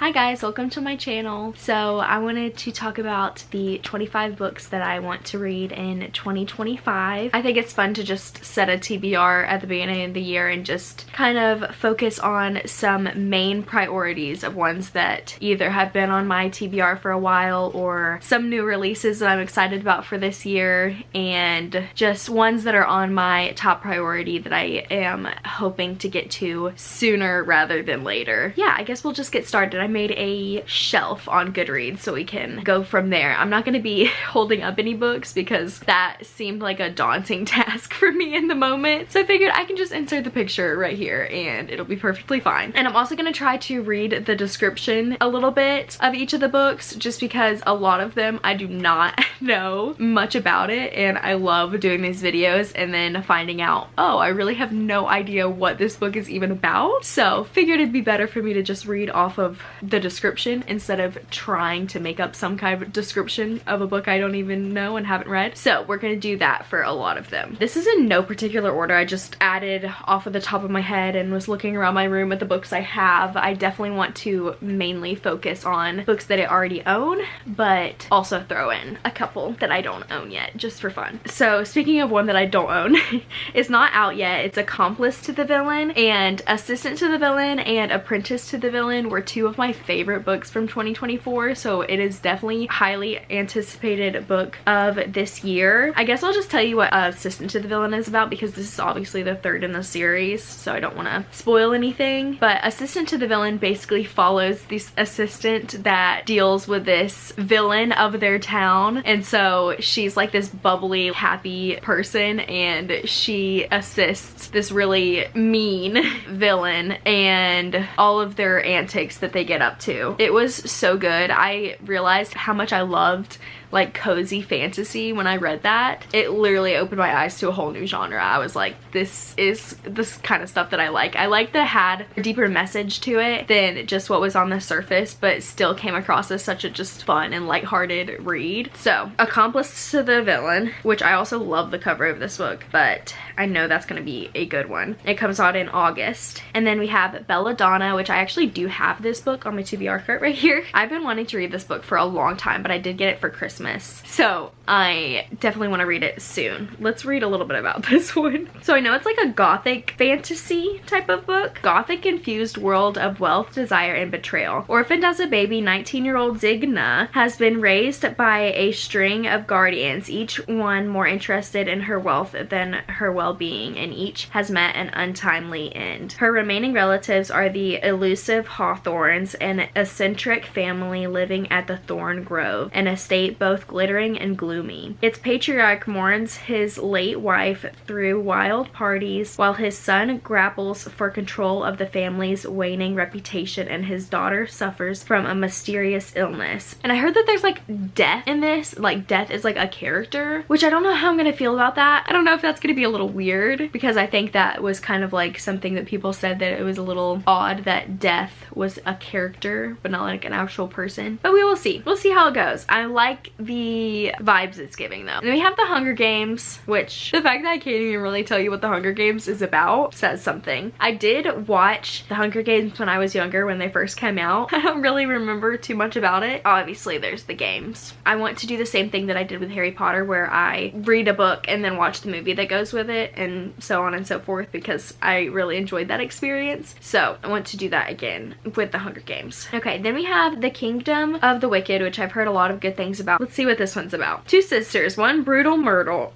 Hi guys, welcome to my channel. So I wanted to talk about the 25 books that I want to read in 2025. I think it's fun to just set a TBR at the beginning of the year and just kind of focus on some main priorities of ones that either have been on my TBR for a while or some new releases that I'm excited about for this year, and just ones that are on my top priority that I am hoping to get to sooner rather than later. Yeah, I guess we'll just get started. I made a shelf on Goodreads so we can go from there. I'm not going to be holding up any books because that seemed like a daunting task for me in the moment. So I figured I can just insert the picture right here and it'll be perfectly fine. And I'm also going to try to read the description a little bit of each of the books just because a lot of them I do not know much about it, and I love doing these videos and then finding out, oh, I really have no idea what this book is even about. So figured it'd be better for me to just read off of the description instead of trying to make up some kind of description of a book I don't even know and haven't read. So we're gonna do that for a lot of them. This is in no particular order. I just added off of the top of my head and was looking around my room at the books I have. I definitely want to mainly focus on books that I already own, but also throw in a couple that I don't own yet just for fun. So speaking of one that I don't own, it's not out yet. It's Accomplice to the Villain, and Assistant to the Villain and Apprentice to the Villain were two of my favorite books from 2024, so it is definitely highly anticipated book of this year. I guess I'll just tell you what Assistant to the Villain is about because this is obviously the third in the series, so I don't want to spoil anything. But Assistant to the Villain basically follows this assistant that deals with this villain of their town, and so she's like this bubbly, happy person, and she assists this really mean villain and all of their antics that they get up to. It was so good. I realized how much I loved like cozy fantasy when I read that. It literally opened my eyes to a whole new genre. I was like, this is this kind of stuff that I like. I like that it had a deeper message to it than just what was on the surface, but still came across as such a just fun and lighthearted read. So Accomplice to the Villain, which I also love the cover of this book, but I know that's gonna be a good one. It comes out in August. And then we have Belladonna, which I actually do have this book on my TBR cart right here. I've been wanting to read this book for a long time, but I did get it for Christmas. So I definitely want to read it soon. Let's read a little bit about this one. So I know it's like a gothic fantasy type of book. Gothic infused world of wealth, desire, and betrayal. Orphaned as a baby, 19-year-old Zigna has been raised by a string of guardians, each one more interested in her wealth than her well-being, and each has met an untimely end. Her remaining relatives are the elusive Hawthorns, an eccentric family living at the Thorn Grove, an estate both glittering and gloomy. Its patriarch mourns his late wife through wild parties, while his son grapples for control of the family's waning reputation, and his daughter suffers from a mysterious illness. And I heard that there's like death in this, like death is like a character, which I don't know how I'm gonna feel about that. I don't know if that's gonna be a little weird, because I think that was kind of like something that people said that it was a little odd that death was a character but not like an actual person. But we will see. We'll see how it goes. I like the vibes it's giving though. And then we have the Hunger Games, which the fact that I can't even really tell you what the Hunger Games is about says something. I did watch the Hunger Games when I was younger, when they first came out. I don't really remember too much about it. Obviously there's the games. I want to do the same thing that I did with Harry Potter, where I read a book and then watch the movie that goes with it, and so on and so forth, because I really enjoyed that experience. So I want to do that again with the Hunger Games. Okay, then we have The Kingdom of the Wicked, which I've heard a lot of good things about. Let's see what this one's about. Two sisters, one brutal murder.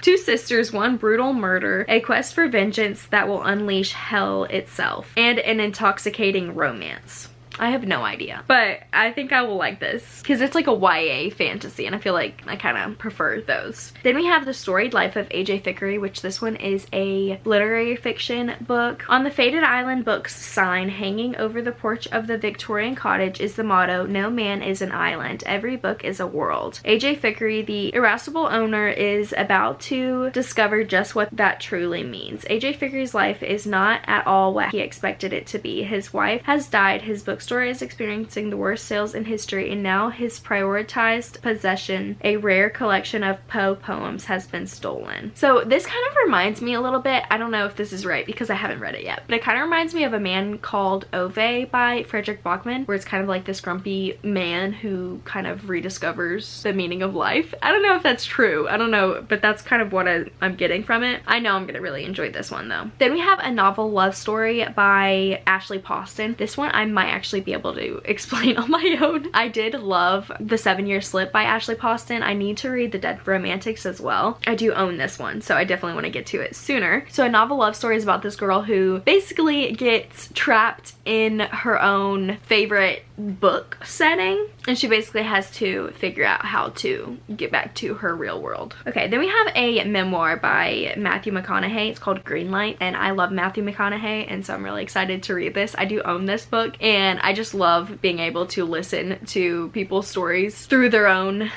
Two sisters, one brutal murder, a quest for vengeance that will unleash hell itself, and an intoxicating romance. I have no idea, but I think I will like this because it's like a YA fantasy, and I feel like I kind of prefer those. Then we have The Storied Life of A.J. Thickery, which this one is a literary fiction book. On the Faded Island Books sign hanging over the porch of the Victorian cottage is the motto, "No man is an island, every book is a world." A.J. Thickery, the irascible owner, is about to discover just what that truly means. A.J. Thickery's life is not at all what he expected it to be. His wife has died, his books bookstore is experiencing the worst sales in history, and now his prioritized possession, a rare collection of Poe poems, has been stolen. So this kind of reminds me a little bit, I don't know if this is right because I haven't read it yet, but it kind of reminds me of A Man Called Ove by Frederick Bachman, where it's kind of like this grumpy man who kind of rediscovers the meaning of life. I don't know if that's true, I don't know, but that's kind of what I'm getting from it. I know I'm gonna really enjoy this one though. Then we have A Novel Love Story by Ashley Poston. This one I might actually be able to explain on my own. I did love The 7-Year Slip by Ashley Poston. I need to read The Dead Romantics as well. I do own this one, so I definitely want to get to it sooner. So A Novel Love Story is about this girl who basically gets trapped in her own favorite book setting, and she basically has to figure out how to get back to her real world. Okay, then we have a memoir by Matthew McConaughey. It's called Greenlight, and I love Matthew McConaughey, and so I'm really excited to read this. I do own this book, and I just love being able to listen to people's stories through their own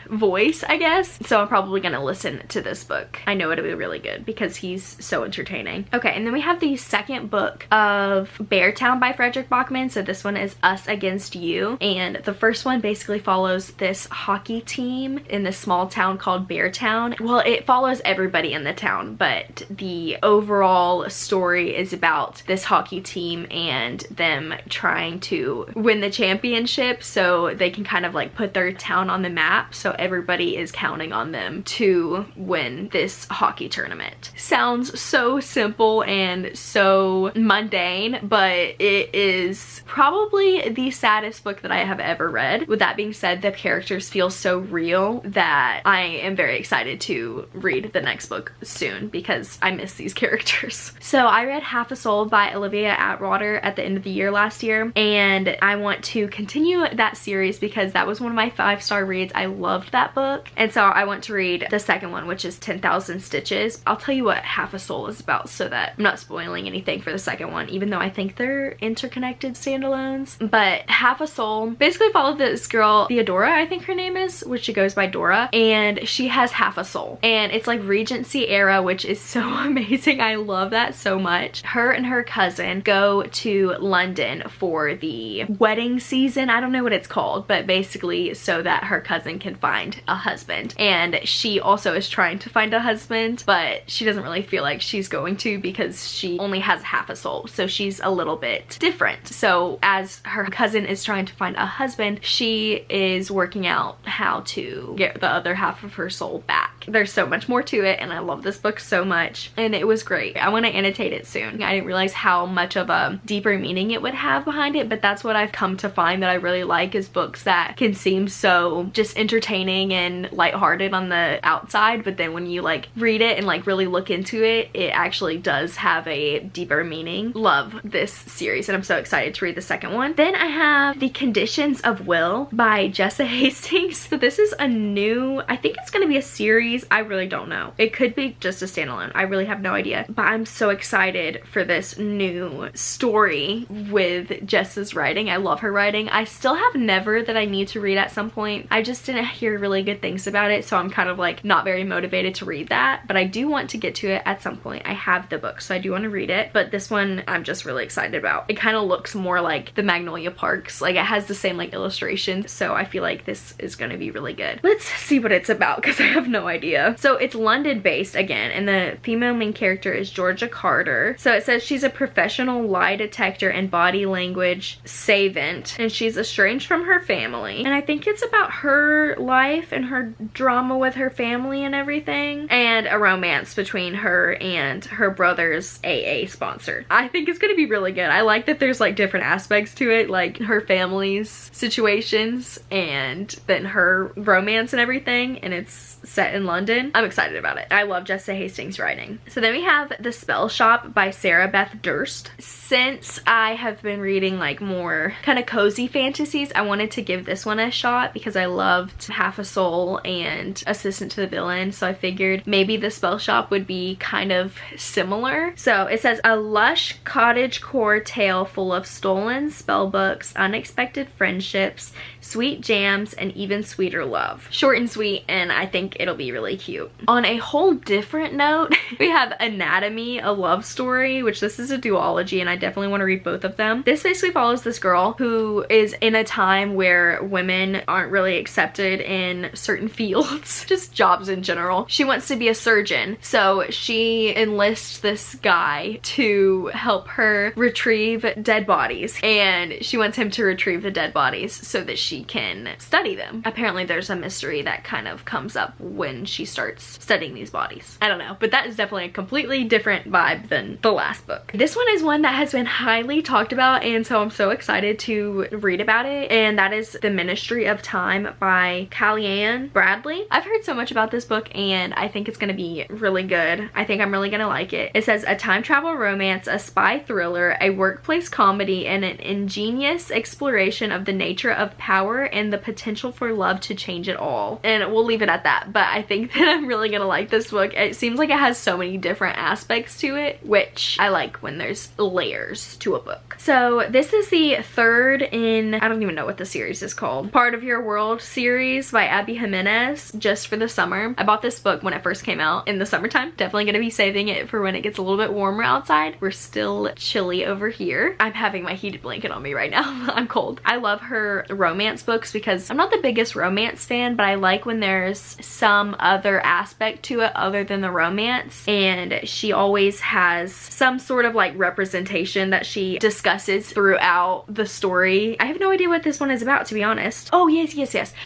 voice, I guess. So I'm probably gonna listen to this book. I know it'll be really good because he's so entertaining. Okay, and then we have the second book of Beartown by Frederick Bachman. So this one is Us Against You, and the first one basically follows this hockey team in this small town called Beartown. Well, it follows everybody in the town, but the overall story is about this hockey team and them trying to win the championship so they can kind of like put their town on the map. So everybody is counting on them to win this hockey tournament. Sounds so simple and so mundane, but it is probably the saddest book that I have ever read. With that being said, the characters feel so real that I am very excited to read the next book soon because I miss these characters. So I read Half a Soul by Olivia Atwater at the end of the year last year, and I want to continue that series because that was one of my 5-star reads. I loved that book, and so I want to read the second one, which is 10,000 Stitches. I'll tell you what Half a Soul is about so that I'm not spoiling anything for the second one, even though I think they're interconnected standalones. But Half a Soul basically followed this girl, Theodora, I think her name is, which she goes by Dora, and she has half a soul, and it's like Regency era, which is so amazing. I love that so much. Her and her cousin go to London for the wedding season. I don't know what it's called, but basically so that her cousin can find a husband, and she also is trying to find a husband, but she doesn't really feel like she's going to because she only has half a soul, so she's a little bit different. So as her cousin is trying to find a husband, she is working out how to get the other half of her soul back. There's so much more to it, and I love this book so much, and it was great. I want to annotate it soon. I didn't realize how much of a deeper meaning it would have behind it, but that's what I've come to find that I really like, is books that can seem so just entertaining and lighthearted on the outside, but then when you like read it and like really look into it, it actually does have a deeper meaning. Love this series, and I'm so excited to read the second one. Then I have The Conditions of Will by Jessa Hastings. So this is a new, I think it's going to be a series. I really don't know. It could be just a standalone. I really have no idea, but I'm so excited for this new story with Jessa's writing. I love her writing. I still have Never that I need to read at some point. I just didn't hear really good things about it, so I'm kind of like not very motivated to read that, but I do want to get to it at some point. I have the book, so I do want to read it, but this one I'm just really excited about. It kind of looks more like the Magnolia Parks, like it has the same like illustrations, so I feel like this is going to be really good. Let's see what it's about because I have no idea. So it's London based again, and the female main character is Georgia Carter. So it says she's a professional lie detector and body language savant, and she's estranged from her family, and I think it's about her life and her drama with her family and everything, and a romance between her and her brother's AA sponsor. I think it's gonna be really good. I like that there's like different aspects to it, like her family's situations and then her romance and everything, and it's set in London. I'm excited about it. I love Jessa Hastings' writing. So then we have The Spell Shop by Sarah Beth Durst. Since I have been reading like more kind of cozy fantasies, I wanted to give this one a shot because I loved Half a Soul and Assistant to the Villain, so I figured maybe The Spell Shop would be kind of similar. So it says, a lush cottagecore tale full of stolen spell books, unexpected friendships, sweet jams, and even sweeter love. Short and sweet, and I think it'll be really cute. On a whole different note, we have Anatomy, a love story, which this is a duology and I definitely want to read both of them. This basically follows this girl who is in a time where women aren't really accepted in certain fields, just jobs in general. She wants to be a surgeon, so she enlists this guy to help her retrieve dead bodies, and she wants him to retrieve the dead bodies so that she can study them. Apparently there's a mystery that kind of comes up when she starts studying these bodies. I don't know, but that is definitely a completely different vibe than the last book. This one is one that has been highly talked about, and so I'm so excited to read about it, and that is The Ministry of Time by Kellyanne Bradley. I've heard so much about this book and I think it's gonna be really good. I think I'm really gonna like it. It says a time travel romance, a spy thriller, a workplace comedy, and an ingenious exploration of the nature of power and the potential for love to change it all. And we'll leave it at that, but I think that I'm really gonna like this book. It seems like it has so many different aspects to it, which I like when there's layers to a book. So this is the third in, I don't even know what the series is called, Part of Your World series by Abby Jimenez, just for the summer. I bought this book when it first came out in the summertime. Definitely gonna be saving it for when it gets a little bit warmer outside. We're still chilly over here. I'm having my heated blanket on me right now. I'm cold. I love her romance books because I'm not the biggest romance fan, but I like when there's some other aspect to it other than the romance, and she always has some sort of like representation that she discusses throughout the story. I have no idea what this one is about, to be honest. Oh yes.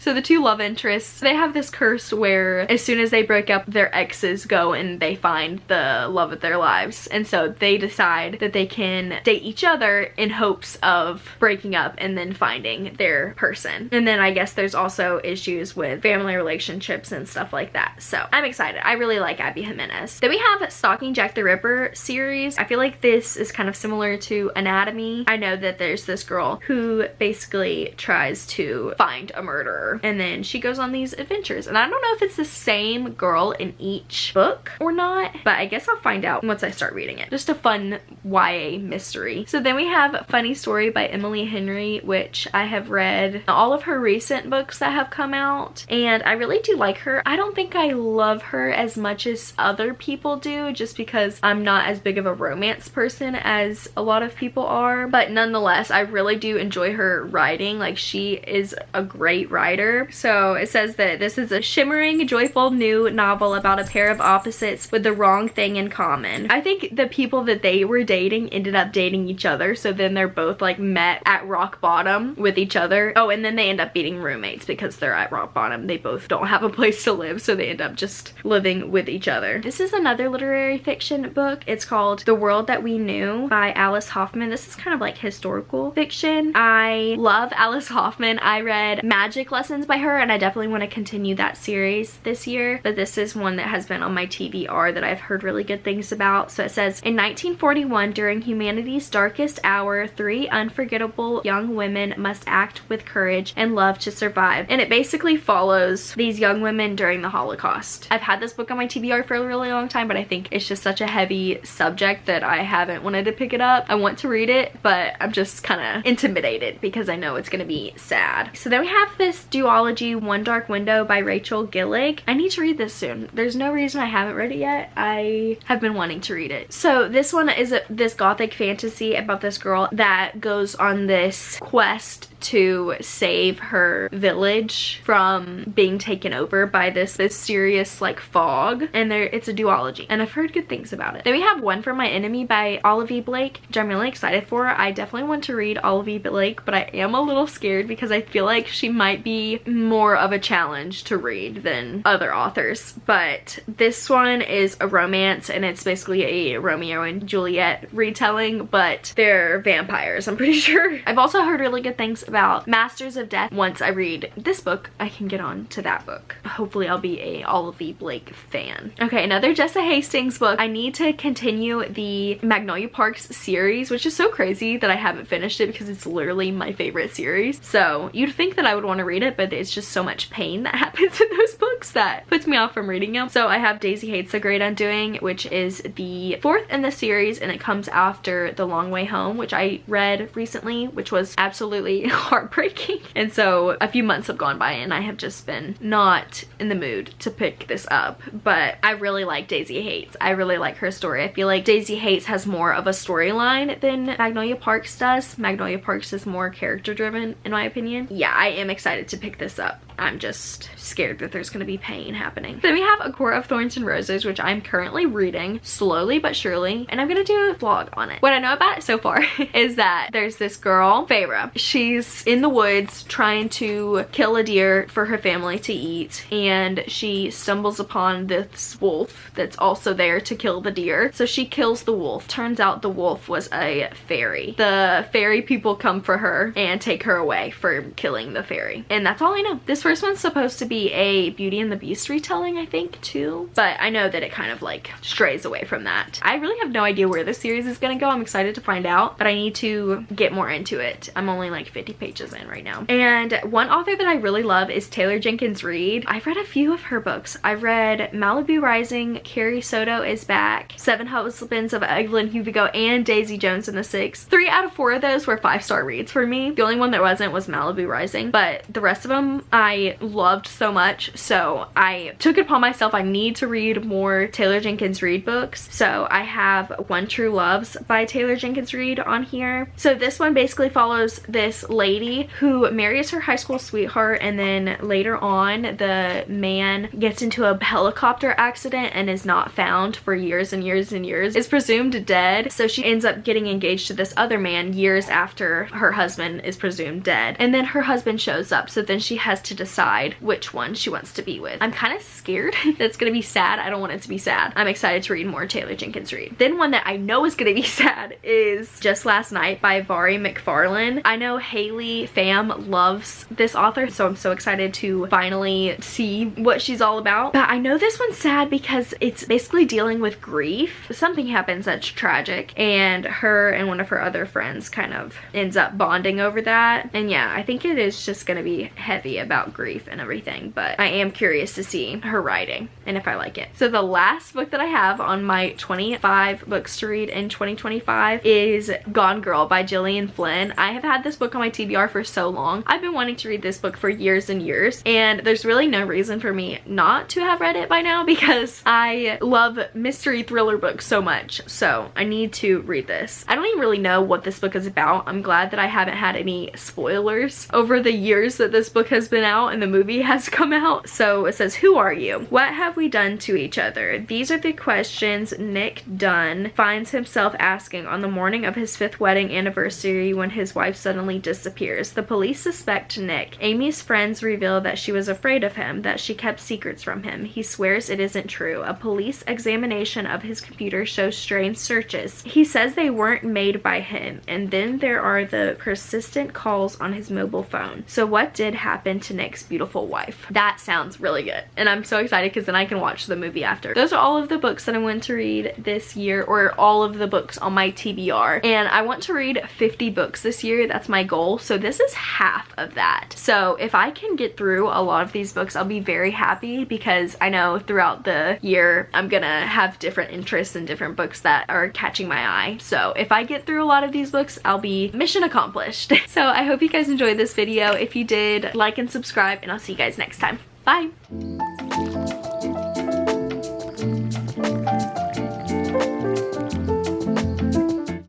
So the two love interests, they have this curse where as soon as they break up, their exes go and they find the love of their lives, and so they decide that they can date each other in hopes of breaking up and then finding their person. And then I guess there's also issues with family relationships and stuff like that. So I'm excited. I really like Abby Jimenez. Then we have Stalking Jack the Ripper series. I feel like this is kind of similar to Anatomy. I know that there's this girl who basically tries to find a murderer, and then she goes on these adventures, and I don't know if it's the same girl in each book or not, but I guess I'll find out once I start reading it. Just a fun YA mystery. So then we have Funny Story by Emily Henry, which I have read all of her recent books that have come out, and I really do like her. I don't think I love her as much as other people do, just because I'm not as big of a romance person as a lot of people are, but nonetheless I really do enjoy her writing. Like, she is a great writer. So it says that this is a shimmering, joyful new novel about a pair of opposites with the wrong thing in common. I think the people that they were dating ended up dating each other, so then they're both like met at rock bottom with each other. Oh, and then they end up being roommates because they're at rock bottom. They both don't have a place to live, so they end up just living with each other. This is another literary fiction book. It's called The World That We Knew by Alice Hoffman. This is kind of like historical fiction. I love Alice Hoffman. I read Magic Lessons by her, and I definitely want to continue that series this year, but this is one that has been on my TBR that I've heard really good things about. So it says, in 1941, during humanity's darkest hour, 3 unforgettable young women must act with courage and love to survive. And it basically follows these young women during the Holocaust. I've had this book on my TBR for a really long time, but I think it's just such a heavy subject that I haven't wanted to pick it up. I want to read it, but I'm just kind of intimidated because I know it's gonna be sad. So then we have this duology, One Dark Window by Rachel Gillig. I need to read this soon. There's no reason I haven't read it yet. I have been wanting to read it. So this one is this gothic fantasy about this girl that goes on this quest to save her village from being taken over by this serious like fog, and it's a duology, and I've heard good things about it. Then we have One for My Enemy by Olive E. Blake, which I'm really excited for. I definitely want to read Olive E. Blake, but I am a little scared because I feel like she might be more of a challenge to read than other authors. But this one is a romance, and it's basically a Romeo and Juliet retelling, but they're vampires, I'm pretty sure. I've also heard really good things about Masters of Death. Once I read this book, I can get on to that book. Hopefully I'll be a Olive E. Blake fan. Okay, another Jessa Hastings book. I need to continue the Magnolia Parks series, which is so crazy that I haven't finished it because it's literally my favorite series. So you'd think that I would want to read it, but it's just so much pain that happens in those books that puts me off from reading them. So I have Daisy Hates the Great Undoing, which is the 4th in the series, and it comes after The Long Way Home, which I read recently, which was absolutely heartbreaking. And so a few months have gone by and I have just been not in the mood to pick this up. But I really like Daisy Hates. I really like her story. I feel like Daisy Hates has more of a storyline than Magnolia Parks does. Magnolia Parks is more character driven in my opinion. Yeah, I am excited to pick this up. I'm just scared that there's gonna be pain happening. Then we have A Court of Thorns and Roses, which I'm currently reading slowly but surely, and I'm gonna do a vlog on it. What I know about it so far is that there's this girl, Feyre. She's in the woods trying to kill a deer for her family to eat, and she stumbles upon this wolf that's also there to kill the deer. So she kills the wolf. Turns out the wolf was a fairy. The fairy people come for her and take her away for killing the fairy. And that's all I know. This first one's supposed to be a Beauty and the Beast retelling, I think, too. But I know that it kind of like strays away from that. I really have no idea where this series is gonna go. I'm excited to find out, but I need to get more into it. I'm only like 50 pages in right now. And one author that I really love is Taylor Jenkins Reid. I've read a few of her books. I've read Malibu Rising, Carrie Soto is Back, Seven Husbands of Evelyn Hugo, and Daisy Jones and the Six. 3 out of 4 of those were 5-star reads for me. The only one that wasn't was Malibu Rising, but the rest of them I loved so much, so I took it upon myself. I need to read more Taylor Jenkins Reid books. So I have One True Loves by Taylor Jenkins Reid on here. So this one basically follows this lady who marries her high school sweetheart, and then later on the man gets into a helicopter accident and is not found for years and years and years, is presumed dead. So she ends up getting engaged to this other man years after her husband is presumed dead, and then her husband shows up. So then she has to decide which one she wants to be with. I'm kind of scared that's gonna be sad. I don't want it to be sad. I'm excited to read more Taylor Jenkins Reid. Then one that I know is gonna be sad is Just Last Night by Vari McFarlane. I know Haley Pham loves this author, so I'm so excited to finally see what she's all about. But I know this one's sad because it's basically dealing with grief. Something happens that's tragic, and her and one of her other friends kind of ends up bonding over that. And yeah, I think it is just gonna be heavy about grief and everything, but I am curious to see her writing and if I like it. So the last book that I have on my 25 books to read in 2025 is Gone Girl by Gillian Flynn. I have had this book on my TBR for so long. I've been wanting to read this book for years and years, and there's really no reason for me not to have read it by now because I love mystery thriller books so much. So I need to read this. I don't even really know what this book is about. I'm glad that I haven't had any spoilers over the years that this book has been out and the movie has come out. So it says, who are you? What have we done to each other? These are the questions Nick Dunn finds himself asking on the morning of his 5th wedding anniversary when his wife suddenly disappears. The police suspect Nick. Amy's friends reveal that she was afraid of him, that she kept secrets from him. He swears it isn't true. A police examination of his computer shows strange searches. He says they weren't made by him. And then there are the persistent calls on his mobile phone. So what did happen to Nick's beautiful wife? That sounds really good, and I'm so excited because then I can watch the movie after. Those are all of the books that I want to read this year, or all of the books on my TBR, and I want to read 50 books this year. That's my goal, so this is half of that. So if I can get through a lot of these books, I'll be very happy, because I know throughout the year I'm gonna have different interests and different books that are catching my eye. So if I get through a lot of these books, I'll be mission accomplished. So I hope you guys enjoyed this video. If you did, like and subscribe, and I'll see you guys next time. Bye!